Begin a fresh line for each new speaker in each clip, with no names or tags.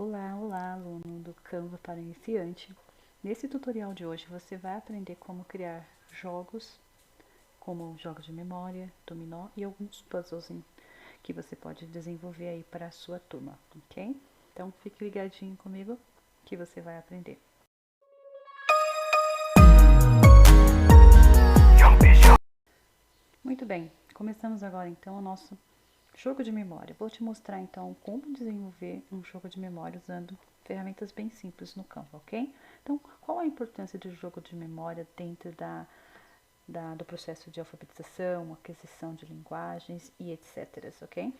Olá, olá, aluno do Canva para iniciante. Nesse tutorial de hoje você vai aprender como criar jogos, como jogos de memória, dominó e alguns puzzles que você pode desenvolver aí para a sua turma, ok? Então fique ligadinho comigo que você vai aprender. Muito bem, começamos agora então o nosso jogo de memória. Vou te mostrar então como desenvolver um jogo de memória usando ferramentas bem simples no Canva, ok? Então, qual a importância do jogo de memória dentro do processo de alfabetização, aquisição de linguagens e etc, ok?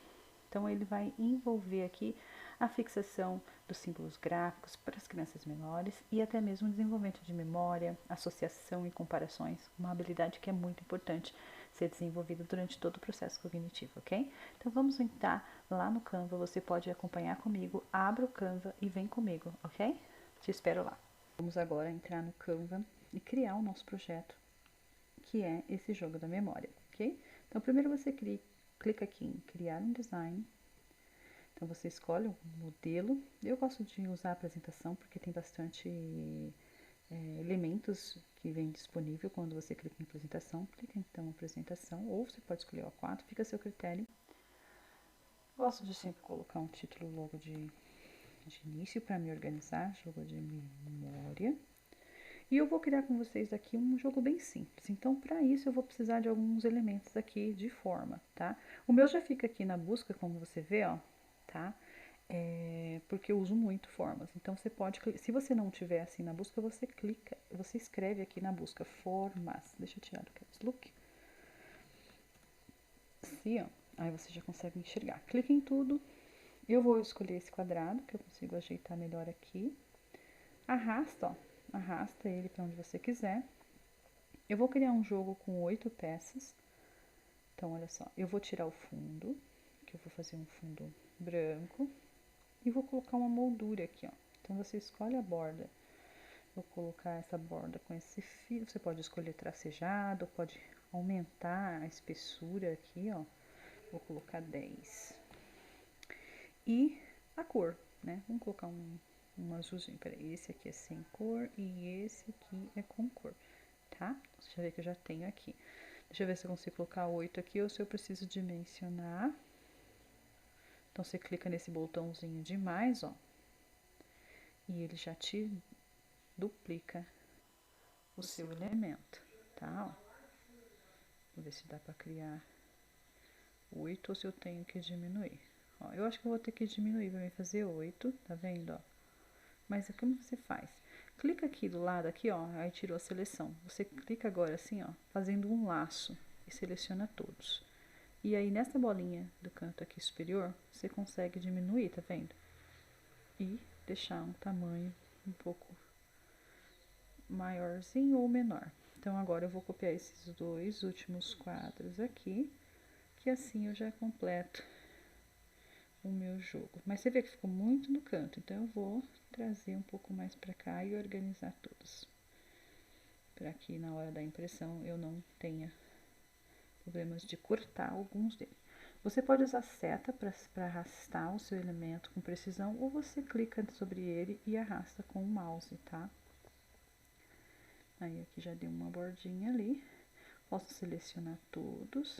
Então, ele vai envolver aqui a fixação dos símbolos gráficos para as crianças menores e até mesmo o desenvolvimento de memória, associação e comparações, uma habilidade que é muito importante ser desenvolvida durante todo o processo cognitivo, ok? Então, vamos entrar lá no Canva, você pode acompanhar comigo, abra o Canva e vem comigo, ok? Te espero lá. Vamos agora entrar no Canva e criar o nosso projeto, que é esse jogo da memória, ok? Então, primeiro você clica aqui em criar um design. Então, você escolhe um modelo. Eu gosto de usar a apresentação porque tem bastante elementos que vem disponível quando você clica em apresentação. Clica então em apresentação, ou você pode escolher o A4, fica a seu critério. Gosto de sempre colocar um título logo de início para me organizar, jogo de memória. E eu vou criar com vocês aqui um jogo bem simples. Então, para isso, eu vou precisar de alguns elementos aqui de forma, tá? O meu já fica aqui na busca, como você vê, ó, tá? Porque eu uso muito formas. Então, você pode, se você não tiver assim na busca, você clica, você escreve aqui na busca formas. Deixa eu tirar do caps look. Assim, ó. Aí você já consegue enxergar. Clica em tudo. Eu vou escolher esse quadrado, que eu consigo ajeitar melhor aqui. Arrasta, ó. Arrasta ele para onde você quiser. Eu vou criar um jogo com 8 peças. Então, olha só, eu vou tirar o fundo, que eu vou fazer um fundo branco, e vou colocar uma moldura aqui, ó. Então, você escolhe a borda. Vou colocar essa borda com esse fio. Você pode escolher tracejado, pode aumentar a espessura aqui, ó. Vou colocar 10. E a cor, né? Vamos colocar um azulzinho. Peraí, esse aqui é sem cor e esse aqui é com cor, tá? Você já vê que eu já tenho aqui. Deixa eu ver se eu consigo colocar 8 aqui ou se eu preciso dimensionar. Então, você clica nesse botãozinho de mais, ó. E ele já te duplica o seu elemento, tá? Ó. Vou ver se dá pra criar 8 ou se eu tenho que diminuir. Ó, eu acho que eu vou ter que diminuir pra me fazer 8, tá vendo, ó? Mas como você faz? Clica aqui do lado, aqui, ó, aí tirou a seleção. Você clica agora assim, ó, fazendo um laço e seleciona todos. E aí, nessa bolinha do canto aqui superior, você consegue diminuir, tá vendo? E deixar um tamanho um pouco maiorzinho ou menor. Então, agora eu vou copiar esses dois últimos quadros aqui, que assim eu já completo o meu jogo. Mas você vê que ficou muito no canto, então eu vou trazer um pouco mais pra cá e organizar todos. Para que na hora da impressão eu não tenha problemas de cortar alguns deles. Você pode usar seta para arrastar o seu elemento com precisão, ou você clica sobre ele e arrasta com o mouse, tá? Aí aqui já deu uma bordinha ali. Posso selecionar todos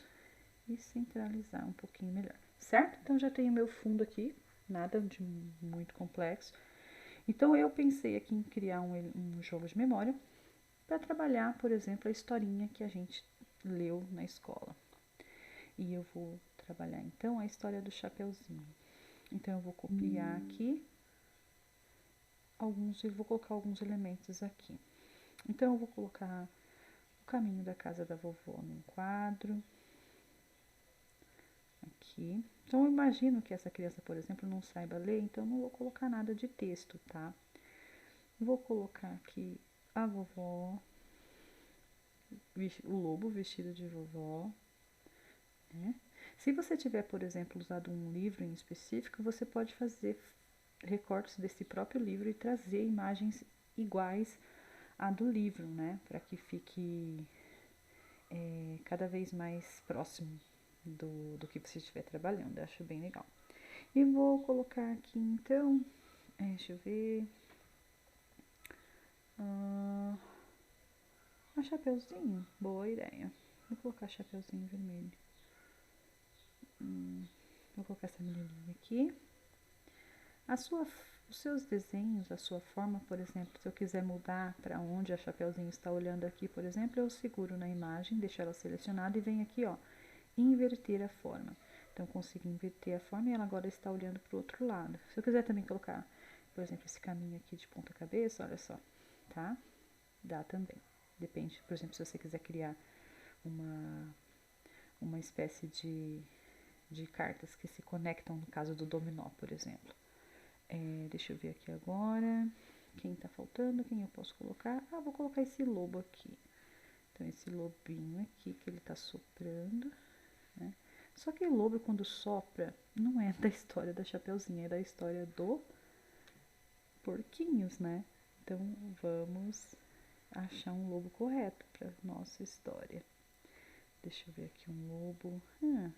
e centralizar um pouquinho melhor, certo? Então, já tenho meu fundo aqui, nada de muito complexo. Então, eu pensei aqui em criar um jogo de memória para trabalhar, por exemplo, a historinha que a gente leu na escola. E eu vou trabalhar, então, a história do Chapeuzinho. Então, eu vou copiar aqui eu vou colocar alguns elementos aqui. Então, eu vou colocar o caminho da casa da vovó num quadro. Aqui. Então, eu imagino que essa criança, por exemplo, não saiba ler, então não vou colocar nada de texto, tá? Vou colocar aqui a vovó, o lobo vestido de vovó, né? Se você tiver, por exemplo, usado um livro em específico, você pode fazer recortes desse próprio livro e trazer imagens iguais à do livro, né? Para que fique cada vez mais próximo do que você estiver trabalhando. Eu acho bem legal. E vou colocar aqui, então, Deixa eu ver. Um chapeuzinho, boa ideia. Vou colocar chapeuzinho vermelho. Vou colocar essa menininha aqui. Os seus desenhos, a sua forma, por exemplo, se eu quiser mudar para onde a Chapeuzinho está olhando aqui, por exemplo, eu seguro na imagem, deixo ela selecionada e venho aqui, ó, inverter a forma. Então, eu consigo inverter a forma e ela agora está olhando para o outro lado. Se eu quiser também colocar, por exemplo, esse caminho aqui de ponta cabeça, olha só, tá? Dá também. Depende, por exemplo, se você quiser criar uma espécie de cartas que se conectam no caso do dominó, por exemplo. Deixa eu ver aqui agora. Quem tá faltando? Quem eu posso colocar? Ah, vou colocar esse lobo aqui. Então, esse lobinho aqui que ele tá soprando, né? Só que o lobo, quando sopra, não é da história da Chapeuzinho, é da história do Porquinhos, né? Então, vamos achar um lobo correto para nossa história. Deixa eu ver aqui um lobo.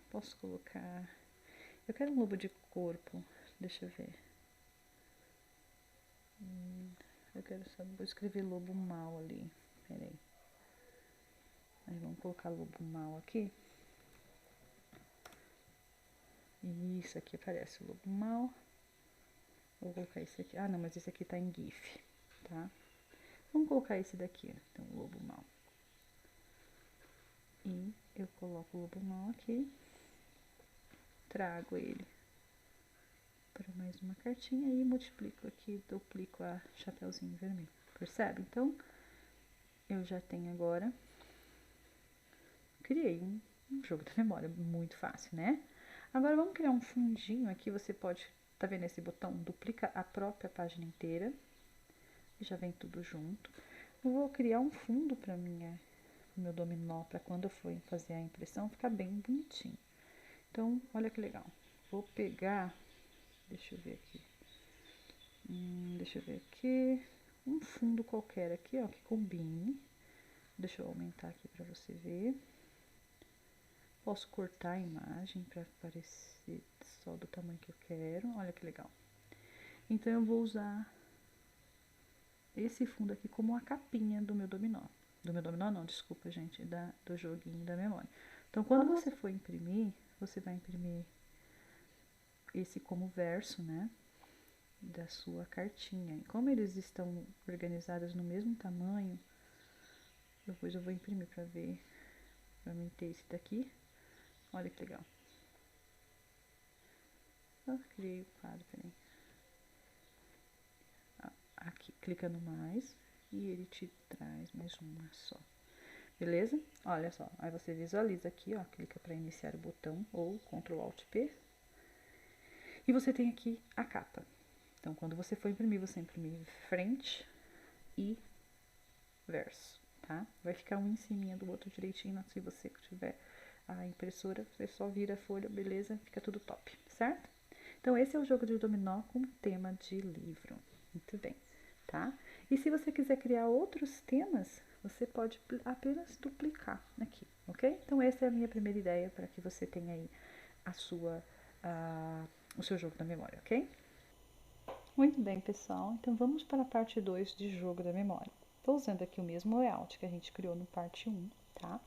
Posso colocar... Eu quero um lobo de corpo. Deixa eu ver. Eu quero saber, vou escrever lobo mau ali, peraí. Aí vamos colocar lobo mau aqui. Isso aqui aparece o lobo mau. Vou colocar esse aqui, não, mas esse aqui tá em GIF, tá? Vamos colocar esse daqui, então, lobo mau. E eu coloco o lobo mau aqui, trago ele para mais uma cartinha e multiplico aqui, duplico a Chapeuzinho vermelho, percebe? Então, eu já tenho agora, criei um jogo da memória muito fácil, né? Agora vamos criar um fundinho aqui, você pode, tá vendo esse botão? Duplica a própria página inteira, e já vem tudo junto. Eu vou criar um fundo para meu dominó, para quando eu for fazer a impressão, ficar bem bonitinho. Então, olha que legal. Vou pegar, deixa eu ver aqui, um fundo qualquer aqui, ó, que combine. Deixa eu aumentar aqui para você ver. Posso cortar a imagem para aparecer só do tamanho que eu quero. Olha que legal. Então, eu vou usar esse fundo aqui como a capinha do meu dominó. Do meu dominó não, desculpa, gente, do joguinho da memória. Então, quando você for imprimir, você vai imprimir esse como verso, né, da sua cartinha. E como eles estão organizados no mesmo tamanho, depois eu vou imprimir para ver, para mim ter esse daqui. Olha que legal. Criei o quadro, peraí. Aqui, clica no mais e ele te traz mais uma só. Beleza? Olha só, aí você visualiza aqui, ó, clica para iniciar o botão ou Ctrl Alt P. E você tem aqui a capa. Então, quando você for imprimir, você imprime frente e verso, tá? Vai ficar um em cima do outro direitinho, se você tiver a impressora, você só vira a folha, beleza? Fica tudo top, certo? Então, esse é o jogo de dominó com tema de livro. Muito bem, tá? E se você quiser criar outros temas, você pode apenas duplicar aqui, ok? Então, essa é a minha primeira ideia para que você tenha aí o seu jogo da memória, ok? Muito bem, pessoal. Então, vamos para a parte 2 de jogo da memória. Estou usando aqui o mesmo layout que a gente criou no parte 1, tá?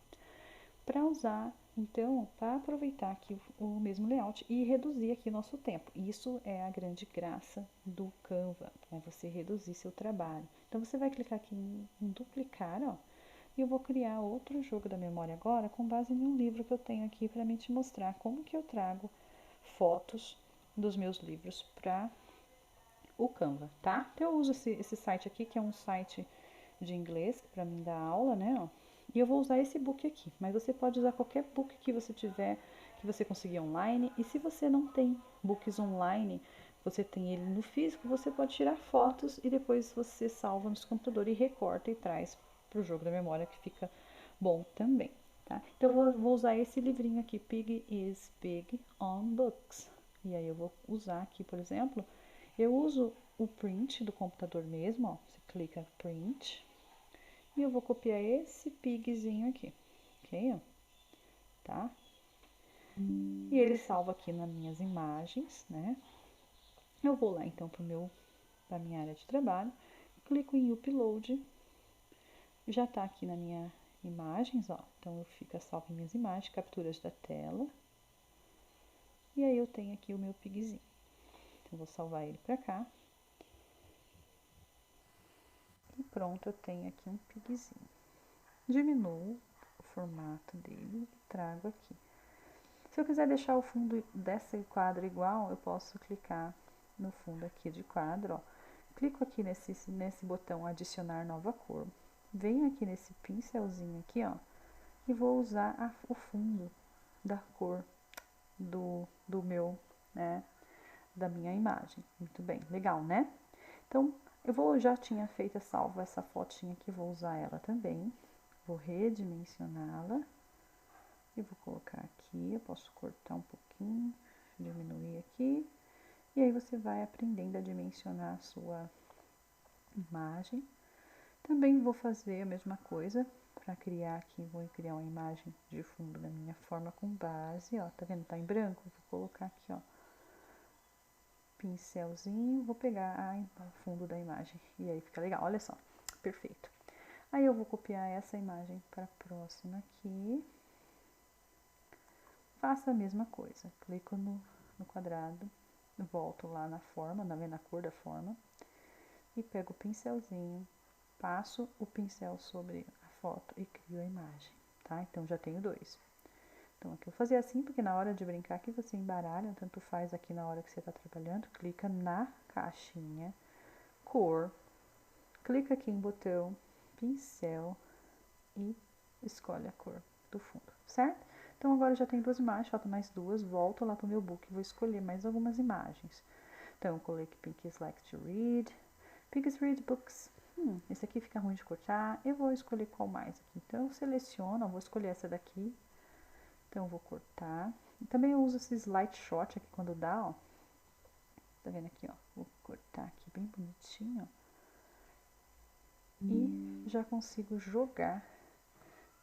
Para usar, então, para aproveitar aqui o mesmo layout e reduzir aqui nosso tempo. Isso é a grande graça do Canva, é você reduzir seu trabalho. Então, você vai clicar aqui em duplicar, ó, e eu vou criar outro jogo da memória agora com base em um livro que eu tenho aqui para me te mostrar como que eu trago fotos dos meus livros para o Canva, tá? Então, eu uso esse site aqui, que é um site de inglês para mim dar aula, né, ó. E eu vou usar esse book aqui, mas você pode usar qualquer book que você tiver, que você conseguir online. E se você não tem books online, você tem ele no físico, você pode tirar fotos e depois você salva no seu computador e recorta e traz para o jogo da memória, que fica bom também, tá? Então, eu vou usar esse livrinho aqui, Pig is Big on Books. E aí eu vou usar aqui, por exemplo, eu uso o print do computador mesmo, ó. Você clica print. E eu vou copiar esse pigzinho aqui, ok? Ó, tá? E ele salva aqui nas minhas imagens, né? Eu vou lá então pro meu para minha área de trabalho, clico em Upload, já tá aqui na minha imagens, ó, então eu fico salvo em minhas imagens, capturas da tela, e aí eu tenho aqui o meu pigzinho. Então, vou salvar ele para cá. E pronto, eu tenho aqui um pigzinho. Diminuo o formato dele e trago aqui. Se eu quiser deixar o fundo desse quadro igual, eu posso clicar no fundo aqui de quadro, ó. Clico aqui nesse botão adicionar nova cor. Venho aqui nesse pincelzinho aqui, ó, e vou usar o fundo da cor do meu, né, da minha imagem. Muito bem, legal, né? Então, já tinha feito salvo essa fotinha aqui, vou usar ela também. Vou redimensioná-la e vou colocar aqui. Eu posso cortar um pouquinho, diminuir aqui. E aí você vai aprendendo a dimensionar a sua imagem. Também vou fazer a mesma coisa para criar aqui, vou criar uma imagem de fundo da minha forma com base, ó, tá vendo? Tá em branco? Vou colocar aqui, ó, pincelzinho, vou pegar o fundo da imagem e aí fica legal, olha só, perfeito. Aí eu vou copiar essa imagem para a próxima aqui, faço a mesma coisa, clico no quadrado, volto lá na forma, na cor da forma, e pego o pincelzinho, passo o pincel sobre a foto e crio a imagem, tá? Então, já tenho dois. Então, aqui eu vou fazer assim, porque na hora de brincar aqui você embaralha, tanto faz aqui na hora que você tá trabalhando, clica na caixinha, cor, clica aqui em botão, pincel e escolhe a cor do fundo, certo? Então, agora eu já tenho duas imagens, faltam mais duas, volto lá pro meu book e vou escolher mais algumas imagens. Então, eu coloquei Pinkies Like to Read, Pinkies Read Books. Esse aqui fica ruim de cortar, eu vou escolher qual mais aqui. Então, eu seleciono, vou escolher essa daqui. Então, eu vou cortar. Também eu uso esse Light Shot aqui quando dá, ó. Tá vendo aqui, ó? Vou cortar aqui bem bonitinho, ó. E já consigo jogar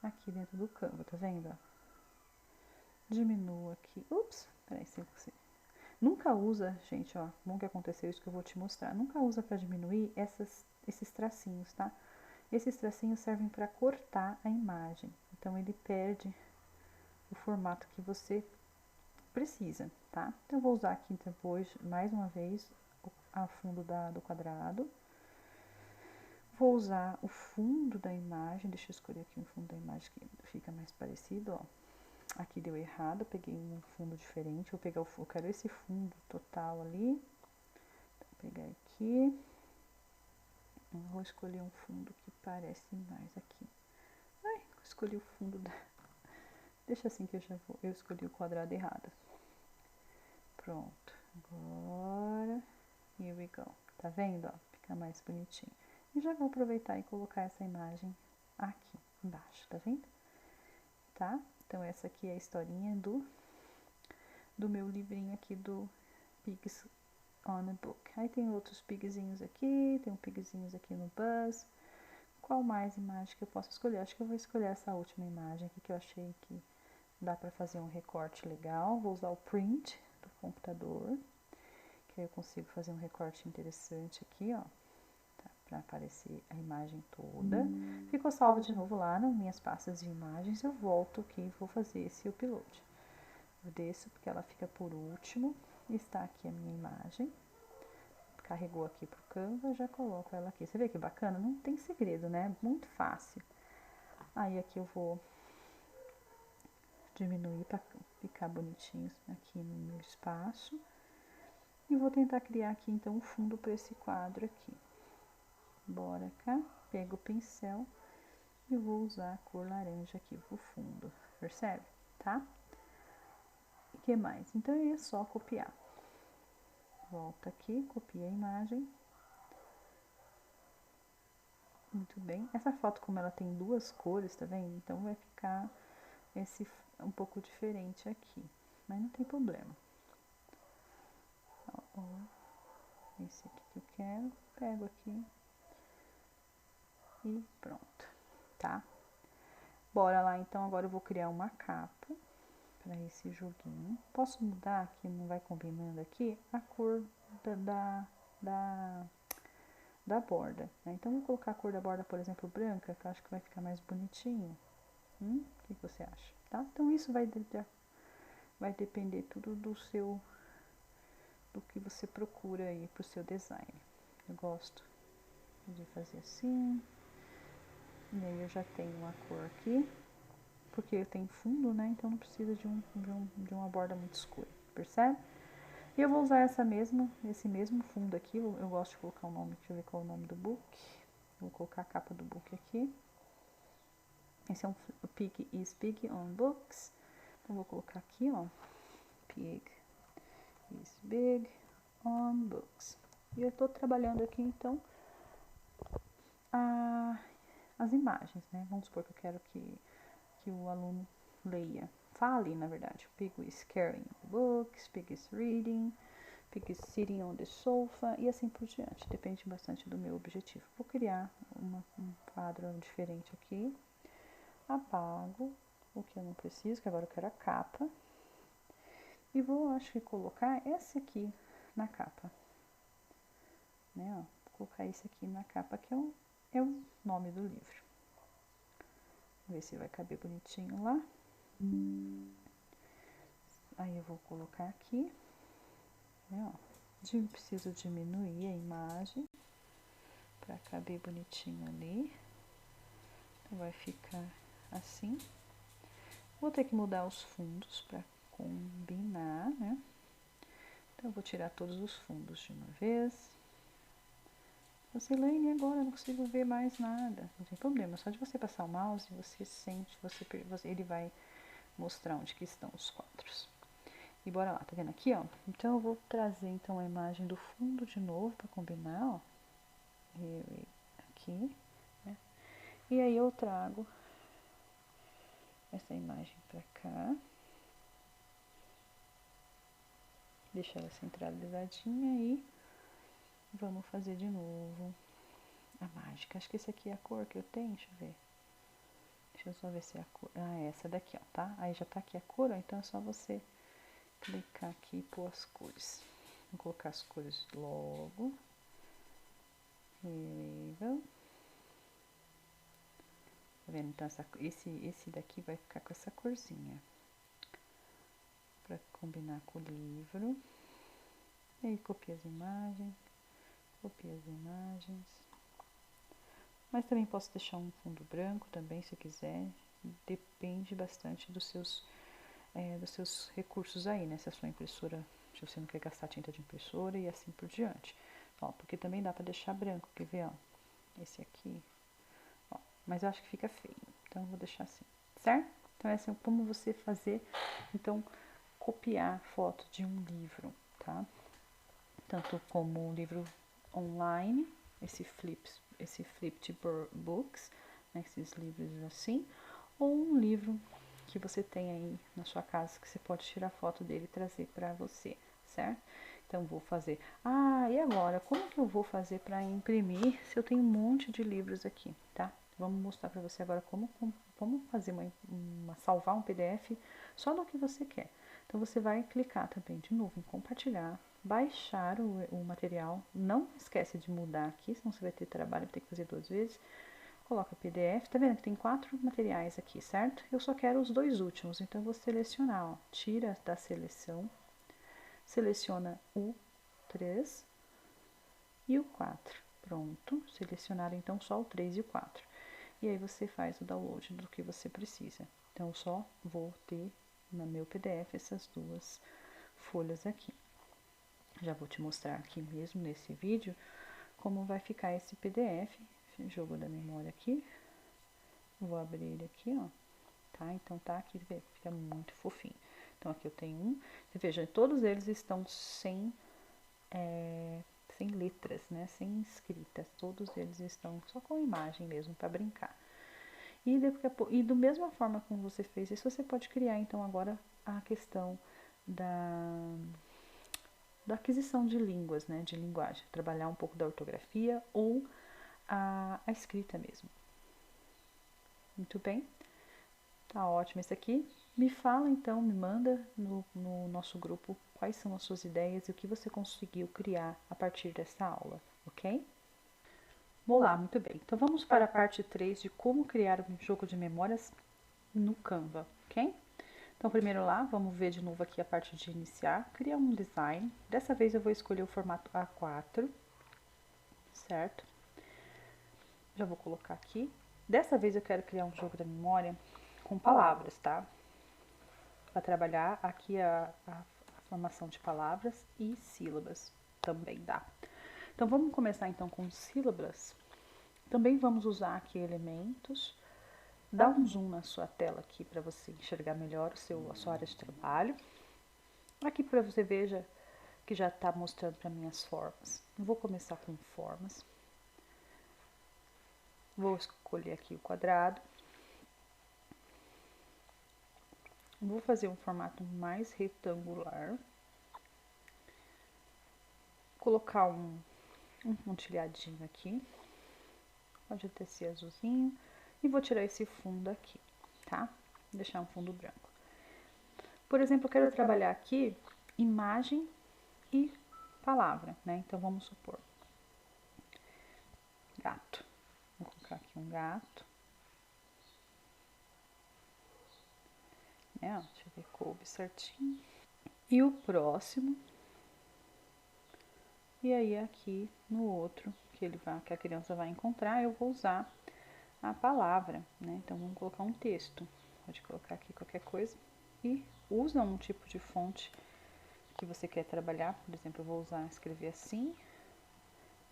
aqui dentro do Canva, tá vendo, ó? Diminuo aqui. Ups, peraí, se você... Nunca usa, gente, ó, bom que aconteceu isso que eu vou te mostrar. Nunca usa para diminuir esses tracinhos, tá? Esses tracinhos servem para cortar a imagem. Então, ele perde o formato que você precisa, tá? Então, eu vou usar aqui depois, mais uma vez, a fundo do quadrado. Vou usar o fundo da imagem. Deixa eu escolher aqui um fundo da imagem que fica mais parecido, ó. Aqui deu errado, eu peguei um fundo diferente. Vou pegar eu quero esse fundo total ali. Vou pegar aqui. Vou escolher um fundo que parece mais aqui. Ai, escolhi o fundo da... Deixa assim que eu escolhi o quadrado errado. Pronto. Agora, here we go. Tá vendo, ó? Fica mais bonitinho. E já vou aproveitar e colocar essa imagem aqui embaixo, tá vendo? Tá? Então, essa aqui é a historinha do meu livrinho aqui do Pigs on a Book. Aí tem outros pigzinhos aqui, tem um pigzinhos aqui no Buzz. Qual mais imagem que eu posso escolher? Acho que eu vou escolher essa última imagem aqui que eu achei que dá pra fazer um recorte legal. Vou usar o print do computador, que aí eu consigo fazer um recorte interessante aqui, ó. Para aparecer a imagem toda. Ficou salvo de novo lá nas minhas pastas de imagens. Eu volto aqui e vou fazer esse upload. Eu desço porque ela fica por último. Está aqui a minha imagem. Carregou aqui pro Canva, já coloco ela aqui. Você vê que bacana? Não tem segredo, né? Muito fácil. Aí aqui eu vou diminuir para ficar bonitinho aqui no meu espaço. E vou tentar criar aqui então um fundo para esse quadro aqui. Bora cá, pego o pincel e vou usar a cor laranja aqui pro fundo, percebe? Tá? E que mais? Então, é só copiar. Volta aqui, copia a imagem. Muito bem. Essa foto, como ela tem duas cores, tá vendo? Então, vai ficar um pouco diferente aqui, mas não tem problema. Ó, esse aqui que eu quero, pego aqui. E pronto, tá? Bora lá, então, agora eu vou criar uma capa para esse joguinho. Posso mudar aqui, não vai combinando aqui, a cor da borda, né? Então, vou colocar a cor da borda, por exemplo, branca, que eu acho que vai ficar mais bonitinho. O que você acha, tá? Então, isso vai depender tudo do que você procura aí pro seu design. Eu gosto de fazer assim. E aí, eu já tenho uma cor aqui, porque eu tenho fundo, né? Então, não precisa de uma borda muito escura, percebe? E eu vou usar esse mesmo fundo aqui, eu gosto de colocar o nome, deixa eu ver qual é o nome do book. Vou colocar a capa do book aqui. Esse é um Pig is Big on Books. Então, vou colocar aqui, ó, Pig is Big on Books. E eu tô trabalhando aqui, então, as imagens, né? Vamos supor que eu quero que o aluno leia. Fale, na verdade. Pig is carrying books, Pig is reading, Pig is sitting on the sofa e assim por diante. Depende bastante do meu objetivo. Vou criar um quadro diferente aqui. Apago o que eu não preciso, que agora eu quero a capa. E vou, acho que, colocar esse aqui na capa. Né, ó, vou colocar esse aqui na capa, que é o nome do livro. Vamos ver se vai caber bonitinho lá. Aí eu vou colocar aqui. Né, ó. Preciso diminuir a imagem para caber bonitinho ali. Então, vai ficar assim. Vou ter que mudar os fundos para combinar, né? Então, eu vou tirar todos os fundos de uma vez. Elaine, agora eu não consigo ver mais nada. Não tem problema, só de você passar o mouse, você sente, ele vai mostrar onde que estão os quadros. E bora lá, tá vendo aqui, ó? Então, eu vou trazer, então, a imagem do fundo de novo para combinar, ó. Aqui, né? E aí, eu trago essa imagem pra cá. Deixa ela centralizadinha e vamos fazer de novo a mágica. Acho que esse aqui é a cor que eu tenho, deixa eu ver. Deixa eu só ver se é a cor. Ah, é essa daqui, ó, tá? Aí já tá aqui a cor, ó, então é só você clicar aqui e pôr as cores. Vou colocar as cores logo. Label. Tá vendo? Então, esse daqui vai ficar com essa corzinha. Pra combinar com o livro. E aí, copia as imagens. Copia as imagens. Mas também posso deixar um fundo branco também, se quiser. Depende bastante dos seus recursos aí, né? Se a sua impressora, se você não quer gastar tinta de impressora e assim por diante. Ó, porque também dá pra deixar branco, quer ver, ó? Esse aqui, ó. Mas eu acho que fica feio, então eu vou deixar assim, certo? Então essa é como você fazer, então, copiar foto de um livro, tá? Tanto como um livro online, esse flipped books, né, esses livros assim, ou um livro que você tem aí na sua casa, que você pode tirar foto dele e trazer para você, certo? Então, vou fazer. Ah, e agora, como que eu vou fazer para imprimir se eu tenho um monte de livros aqui, tá? Vamos mostrar para você agora como fazer salvar um PDF só do que você quer. Então, você vai clicar também de novo em compartilhar, baixar o material. Não esquece de mudar aqui, senão você vai ter trabalho, vai ter que fazer 2 vezes. Coloca PDF, tá vendo que tem 4 materiais aqui, certo? Eu só quero os 2 últimos, então eu vou selecionar, ó, tira da seleção, seleciona o 3 e o 4. Pronto, selecionar então só o 3 e o 4. E aí você faz o download do que você precisa. Então eu só vou ter no meu PDF essas 2 folhas aqui. Já vou te mostrar aqui mesmo nesse vídeo como vai ficar esse PDF. Jogo da memória aqui. Vou abrir ele aqui, ó. Tá? Então tá aqui, fica muito fofinho. Então aqui eu tenho um. Você veja, todos eles estão sem letras, né? Sem escritas. Todos eles estão só com imagem mesmo para brincar. E da mesma forma como você fez isso, você pode criar então agora a questão da aquisição de línguas, né? De linguagem. Trabalhar um pouco da ortografia ou a escrita mesmo. Muito bem? Tá ótimo esse aqui. Me fala então, me manda no nosso grupo quais são as suas ideias e o que você conseguiu criar a partir dessa aula, ok? Olá, muito bem. Então vamos para a parte 3 de como criar um jogo de memórias no Canva, ok? Então primeiro lá, vamos ver de novo aqui a parte de iniciar, criar um design. Dessa vez eu vou escolher o formato A4, certo? Já vou colocar aqui. Dessa vez eu quero criar um jogo da memória com palavras, tá? Para trabalhar aqui a formação de palavras e sílabas também dá. Então vamos começar então com sílabas. Também vamos usar aqui elementos. Dá um zoom na sua tela aqui para você enxergar melhor a sua área de trabalho. Aqui para você veja que já está mostrando para mim as formas. Vou começar com formas. Vou escolher aqui o quadrado. Vou fazer um formato mais retangular. Colocar um pontilhadinho aqui. Pode até ser azulzinho. E vou tirar esse fundo aqui, tá? Deixar um fundo branco. Por exemplo, eu quero trabalhar aqui imagem e palavra, né? Então, vamos supor gato. Vou colocar aqui um gato. Deixa eu ver, coube certinho. E o próximo. E aí, aqui no outro que a criança vai encontrar, eu vou usar a palavra, né? Então, vamos colocar um texto. Pode colocar aqui qualquer coisa. E usa um tipo de fonte que você quer trabalhar. Por exemplo, eu vou escrever assim.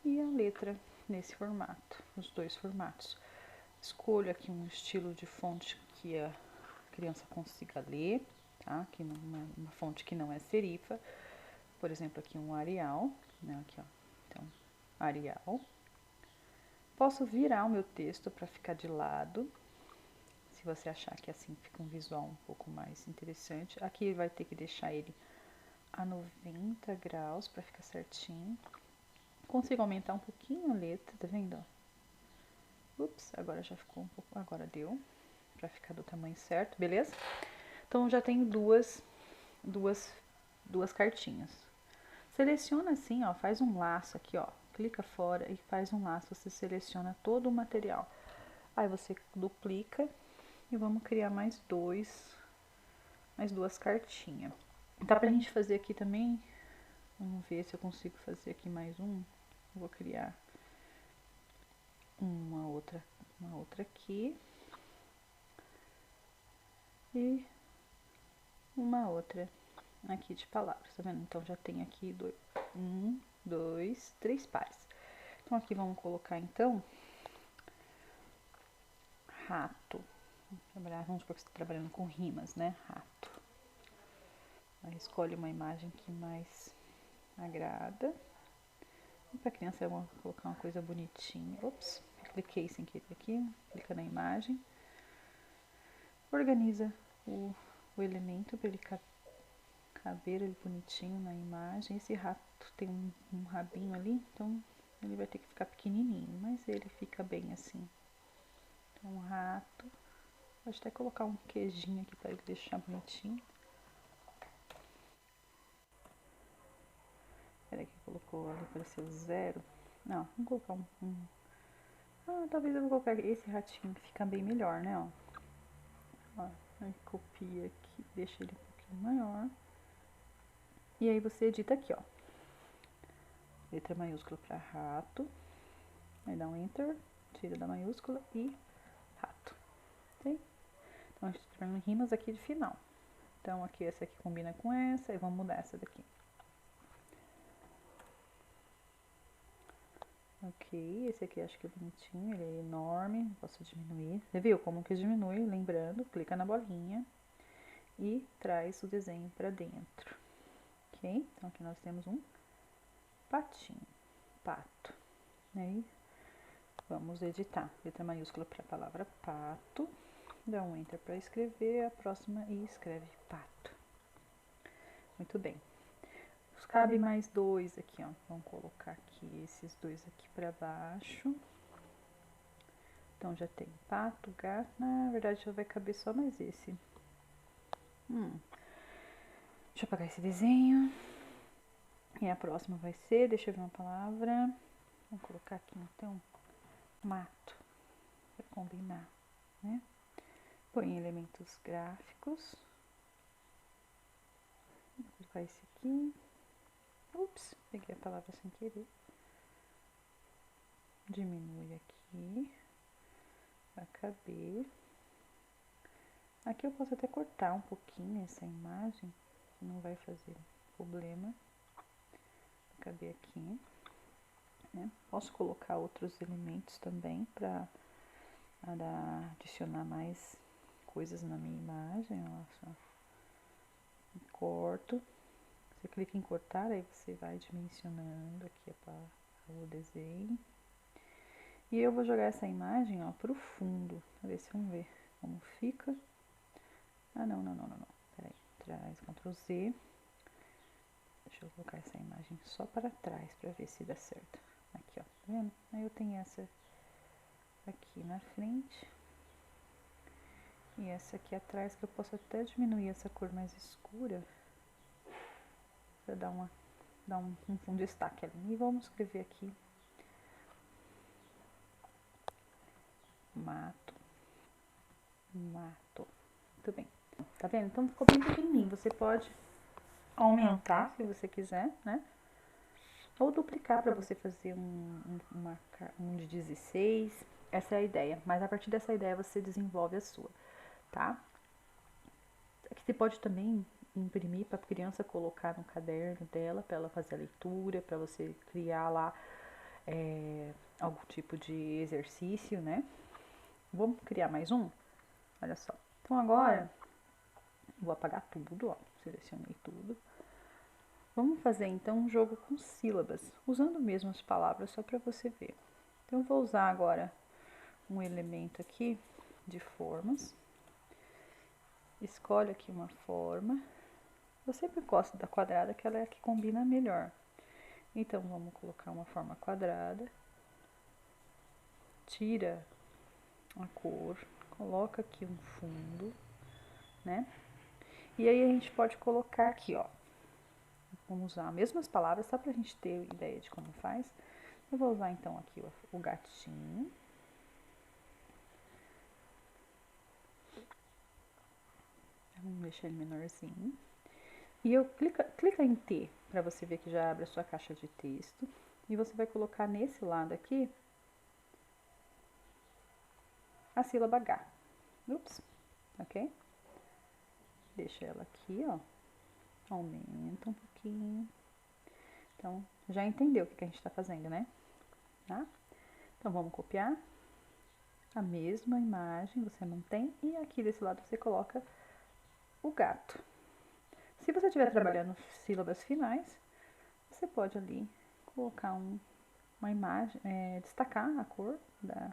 E a letra nesse formato, os dois formatos. Escolho aqui um estilo de fonte que a criança consiga ler, tá? Aqui uma fonte que não é serifa, por exemplo, aqui um Arial, né? Aqui, ó. Então, Arial. Posso virar o meu texto para ficar de lado, se você achar que assim fica um visual um pouco mais interessante. Aqui vai ter que deixar ele a 90 graus para ficar certinho. Consigo aumentar um pouquinho a letra, tá vendo? Ups, agora já ficou um pouco, agora deu, pra ficar do tamanho certo, beleza? Então já tenho duas cartinhas. Seleciona assim, ó, faz um laço aqui, ó, clica fora e faz um laço, você seleciona todo o material. Aí você duplica e vamos criar mais duas cartinhas. Dá pra gente fazer aqui também, vamos ver se eu consigo fazer aqui mais um. Vou criar uma outra aqui e uma outra aqui de palavras, tá vendo? Então já tem aqui três pares. Então aqui vamos colocar então rato. Vamos supor que você está trabalhando com rimas, né? Rato. Aí escolhe uma imagem que mais agrada. E para criança eu vou colocar uma coisa bonitinha. Ops, cliquei sem querer aqui. Clica na imagem. Organiza o elemento para ele caber ele bonitinho na imagem. Esse rato tem um rabinho ali, então ele vai ter que ficar pequenininho, mas ele fica bem assim. Então, um rato. Pode até colocar um queijinho aqui para ele deixar bonitinho. Peraí que colocou ali, apareceu 0. Não, vamos colocar talvez eu vou colocar esse ratinho que fica bem melhor, né, ó. Aí copia aqui, deixa ele um pouquinho maior. E aí você edita aqui, ó. Letra maiúscula para rato. Aí dá um enter, tira da maiúscula e rato. Ok? Então a gente tá trabalhando rimas aqui de final. Então aqui essa aqui combina com essa e vamos mudar essa daqui. Ok, esse aqui acho que é bonitinho, ele é enorme, posso diminuir. Você viu como que diminui? Lembrando, clica na bolinha e traz o desenho para dentro. Ok? Então aqui nós temos um patinho, pato. Aí vamos editar. Letra maiúscula para a palavra pato. Dá um enter para escrever a próxima e escreve pato. Muito bem. Cabe mais dois aqui, ó. Vamos colocar aqui esses dois aqui para baixo. Então já tem pato, gato. Na verdade já vai caber só mais esse. Deixa eu apagar esse desenho. E a próxima vai ser, deixa eu ver uma palavra. Vamos colocar aqui então mato, para combinar, né? Põe elementos gráficos. Vou colocar esse aqui. Ups, peguei a palavra sem querer. Diminui aqui, para caber. Aqui eu posso até cortar um pouquinho essa imagem, não vai fazer problema. Vai caber aqui, né? Posso colocar outros elementos também para adicionar mais coisas na minha imagem, ó, só. Corto. Você clica em cortar, aí você vai dimensionando aqui o desenho. E eu vou jogar essa imagem, ó, pro fundo, pra ver se vamos ver como fica. Ah, não. Peraí, traz, Ctrl Z. Deixa eu colocar essa imagem só para trás, pra ver se dá certo. Aqui, ó, tá vendo? Aí eu tenho essa aqui na frente. E essa aqui atrás, que eu posso até diminuir essa cor mais escura. Pra dar um destaque ali. E vamos escrever aqui. Mato. Muito bem. Tá vendo? Então ficou bem pequenininho. Você pode aumentar se você quiser, né? Ou duplicar para você fazer um de 16. Essa é a ideia. Mas a partir dessa ideia você desenvolve a sua, tá? Aqui você pode também imprimir para a criança colocar no caderno dela, para ela fazer a leitura, para você criar lá algum tipo de exercício, né? Vamos criar mais um? Olha só. Então agora, vou apagar tudo, ó. Selecionei tudo. Vamos fazer então um jogo com sílabas, usando mesmo as palavras, só para você ver. Então eu vou usar agora um elemento aqui de formas. Escolhe aqui uma forma. Eu sempre gosto da quadrada, que ela é a que combina melhor. Então vamos colocar uma forma quadrada. Tira a cor, coloca aqui um fundo, né? E aí a gente pode colocar aqui, ó. Vamos usar as mesmas palavras, só pra gente ter ideia de como faz. Eu vou usar então aqui o gatinho. Vamos deixar ele menorzinho. E eu clica em T, pra você ver que já abre a sua caixa de texto. E você vai colocar nesse lado aqui a sílaba H. Ups, ok? Deixa ela aqui, ó. Aumenta um pouquinho. Então, já entendeu o que a gente tá fazendo, né? Tá? Então, vamos copiar a mesma imagem, você mantém, e aqui desse lado você coloca o gato. Se você estiver trabalhando sílabas finais, você pode ali colocar uma imagem, destacar a cor da...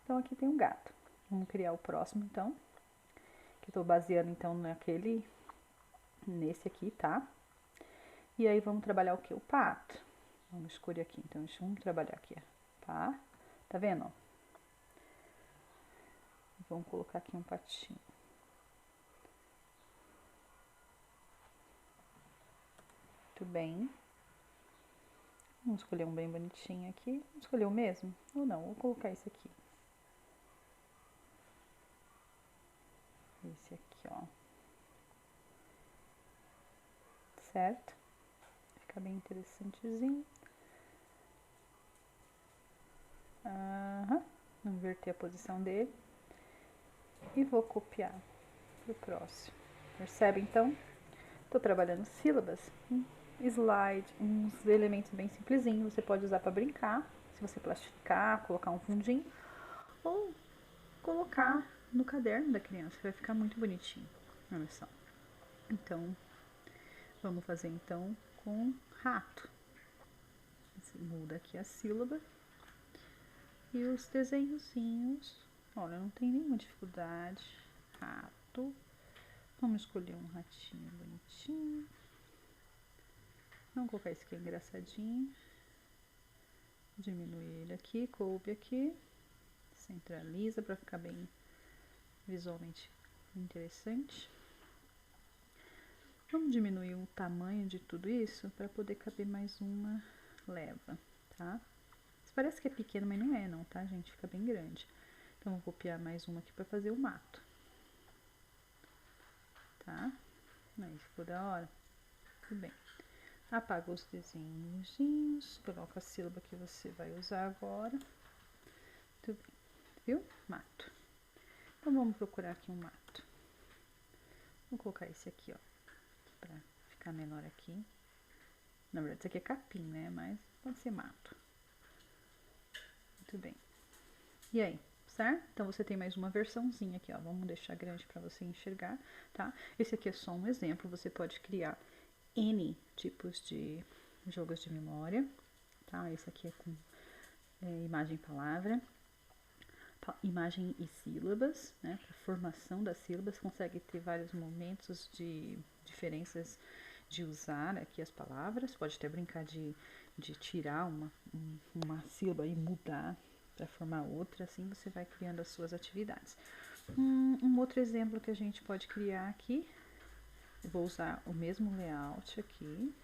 Então, aqui tem um gato. Vamos criar o próximo, então, que eu tô baseando, então, nesse aqui, tá? E aí, vamos trabalhar o que? O pato. Vamos escolher aqui, então, vamos trabalhar aqui, tá? Tá vendo, ó? Vamos colocar aqui um patinho. Muito bem. Vamos escolher um bem bonitinho aqui. Vamos escolher o mesmo? Ou não? Vou colocar esse aqui. Esse aqui, ó. Certo? Fica bem interessantezinho. Vamos inverter a posição dele. E vou copiar pro próximo. Percebe, então? Tô trabalhando sílabas. Slide, uns elementos bem simplesinhos. Você pode usar para brincar. Se você plastificar, colocar um fundinho. Ou colocar no caderno da criança. Vai ficar muito bonitinho. Olha só. Então, vamos fazer então com rato. Você muda aqui a sílaba. E os desenhozinhos. Olha, não tem nenhuma dificuldade. Rato. Vamos escolher um ratinho bonitinho. Vamos colocar esse aqui engraçadinho. Diminuir ele aqui, coube aqui. Centraliza para ficar bem visualmente interessante. Vamos diminuir o tamanho de tudo isso para poder caber mais uma leva, tá? Parece que é pequeno, mas não é não, tá, gente? Fica bem grande. Então, vou copiar mais uma aqui pra fazer o mato. Tá? Aí, ficou da hora. Tudo bem. Apaga os desenhos, coloca a sílaba que você vai usar agora. Tudo bem. Viu? Mato. Então, vamos procurar aqui um mato. Vou colocar esse aqui, ó, pra ficar menor aqui. Na verdade, isso aqui é capim, né? Mas pode ser mato. Muito bem. E aí, certo? Então, você tem mais uma versãozinha aqui, ó. Vamos deixar grande para você enxergar, tá? Esse aqui é só um exemplo. Você pode criar N tipos de jogos de memória, tá? Esse aqui é com imagem e palavra, imagem e sílabas, né? Para formação das sílabas, consegue ter vários momentos de diferenças de usar aqui as palavras. Pode até brincar de tirar uma sílaba e mudar para formar outra, assim você vai criando as suas atividades. Um outro exemplo que a gente pode criar aqui, eu vou usar o mesmo layout aqui,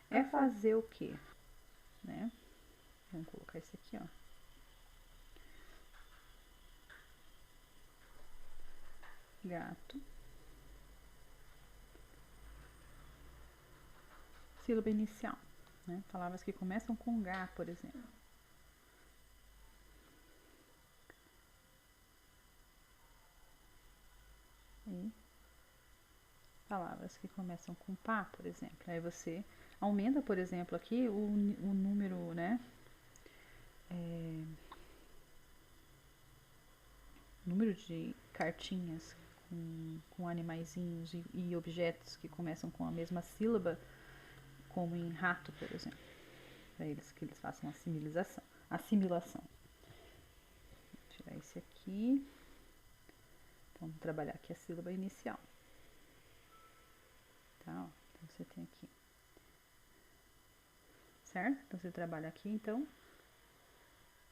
é fazer o quê? Né? Vamos colocar esse aqui, ó. Gato. Sílaba inicial, né? Palavras que começam com H, por exemplo. E palavras que começam com pá, por exemplo. Aí você aumenta, por exemplo, aqui o número, né? Número de cartinhas com animaizinhos e objetos que começam com a mesma sílaba, como em rato, por exemplo. Para eles que eles façam assimilação. Vou tirar esse aqui. Então, vamos trabalhar aqui a sílaba inicial. Tá? Ó, então, você tem aqui. Certo? Então, você trabalha aqui, então,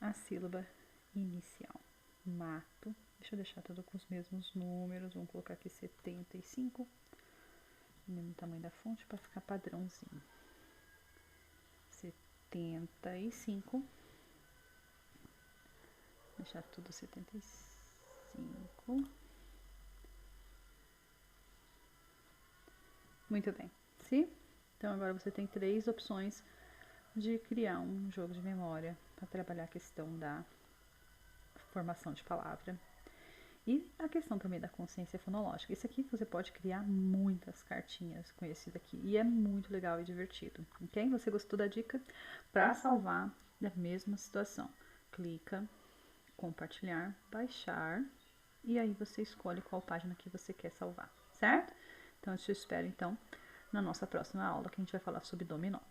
a sílaba inicial. Mato. Deixa eu deixar tudo com os mesmos números. Vamos colocar aqui 75. O mesmo tamanho da fonte para ficar padrãozinho. 75. Deixar tudo 75. Muito bem. Sim? Então, agora você tem 3 opções de criar um jogo de memória para trabalhar a questão da formação de palavra e a questão também da consciência fonológica. Isso aqui você pode criar muitas cartinhas com esse daqui e é muito legal e divertido, ok? Você gostou da dica? Para salvar da mesma situação, clica, compartilhar, baixar e aí você escolhe qual página que você quer salvar, certo? Então eu te espero então na nossa próxima aula que a gente vai falar sobre dominó.